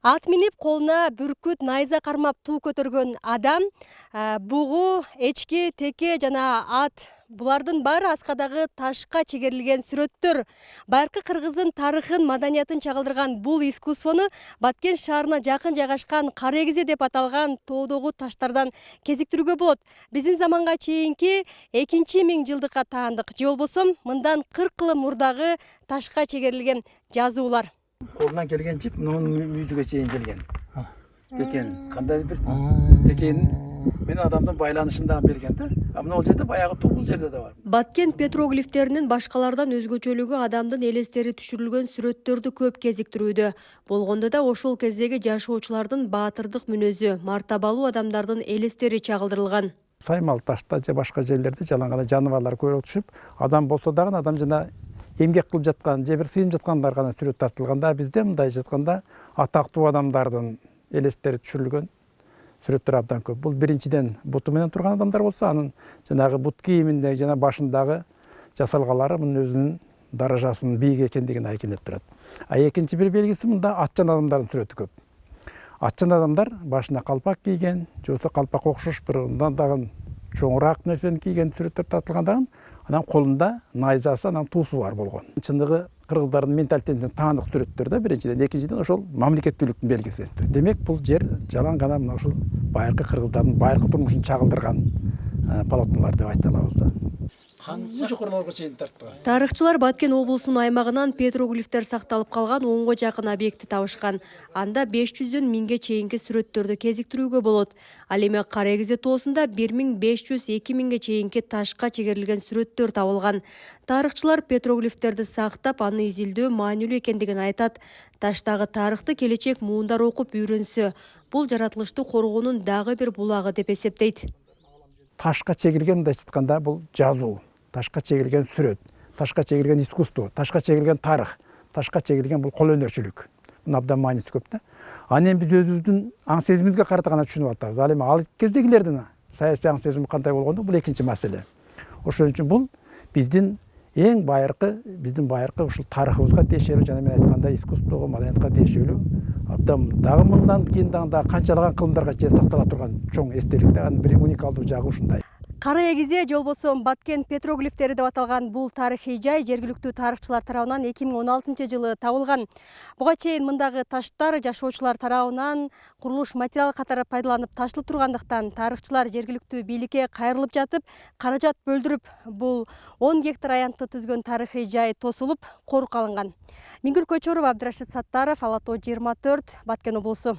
Ат минип колуна бүркүт, найза кармап туу көтөргөн адам, бугу, эчки, теке жана ат булардын баары аскадагы ташка чегерилген сүрөттөр. Байыркы кыргыздын тарыхын, маданиятын чагылдырган бул искусствону Баткен шаарына жакын жайгашкан Караэгизе деп аталган тоодогу таштардан кезиктирүүгө болот. Биздин заманга чейинки 2-миң жылдыкка таандык же болбосо мындан 40 жыл мурдагы ташка чегерилген жазуулар. Колунан келген жип, мунун мүйүзүгө чейин келген. Текен, кандай бир текенин мен адамдын байланышында берген да. Мына ол жерде баягы тубул жерде да бар. Баткен петроглифтеринин башкалардан өзгөчөлүгү адамдын элестери түшүрүлгөн сүрөттөрдү көп кезиктирүүдө. Болгондо да ошол кездеги жашоочулардын баатырдык мүнөзү, мартабалуу адамдардын элестери чагылдырылган. Саймал ташта же башка жерлерде жалаң гана жаныбарлар көрүп түшүп, адам болсо дагы адам жана эмгек кылып жаткан же бир сыйынып жаткандар гана сүрөт тартылганда, бизде мындай жатканда атактуу адамдардын элестери түшүрүлгөн сүрөттөр абдан көп. Бул биринчиден буту менен турган адамдар болсо, анын жанагы бут кийиминде жана башындагы жасалгалары мунун өзүнүн даражасынын бийик экендигин айкындап турат. Экинчи бир белгиси мында атчан адамдардын сүрөтү көп. Атчан адамдар башына калпак кийген, же болбосо калпак окшош бир мындан дагы чоңураак нерсени кийген сүрөттөр тартылганда, анан колунда найзасы, анан туусу бар болгон. Чындыгы кыргыздардын менталитетинен таандык сүрөттөр да биринчиден, экинчиден ошол мамлекеттүүлүктүн белгиси. Демек бул жер жалаң гана мына ушул байыркы кыргыздардын байыркы турмушун чагылдырган полотнолор деп айта алабыз да. Канча жукарыларга чейин тарткан. Тарыхчылар Баткен облусунун аймагынан петроглифтер сакталып калган 10го жакын объектти табышкан. Анда 500дөн 1000ге чейинки сүрөттөрдү кезиктирүүгө болот. Ал эми Караэгизе тоосунда 1500-2000ге чейинки ташка чегерилген сүрөттөр табылган. Тарыхчылар петроглифтерди сактап, аны изилдөө маанилүү экендигин айтат. Таштагы тарыхты келечек муундар окуп үйрөнсө, бул жаратылышты коргоонун дагы бир булагы деп эсептейт. Ташка чегирген мындай айтканда бул жазуу, ташка чегирген сүрөт, ташка чегирген искусство, ташка чегирген тарых, ташка чегирген бул кол өнөрчүлүк. Муну абдан мааниси көп да. Аны эми биз өзүбүздүн аң сезимибизге карата гана түшүнүп атабыз. Ал эми ал кездегилердин саясий аң сезими кандай болгондо бул экинчи маселе. Ошон үчүн бул биздин эң байыркы ушул тарыхыбызга тиешелүү жана мен айткандай искусствого, маданиятка тиешелүү абдан дагы мындан кийин дагы канчалаган кылымдарга чейин сактала турган чоң эстелик да, анын бир уникалдуу жагы ушундай. Караэгизе же болбосо Баткен петроглифтери деп аталган бул тарыхый жай жергиликтүү тарыхчылар тарабынан 2016-жылы табылган. Буга чейин мындагы таштар жашоочулар тарабынан курулуш материалы катары пайдаланып ташылып тургандыктан тарыхчылар жергиликтүү бийликке кайрылып жатып, каражат бөлдүрүп, бул 10 гектар аянтты түзгөн тарыхый жай тосулуп, корук алынган. Миңгүл Көчөров, Абдырашид Саттаров, Ала тоо 24, Баткен облусу.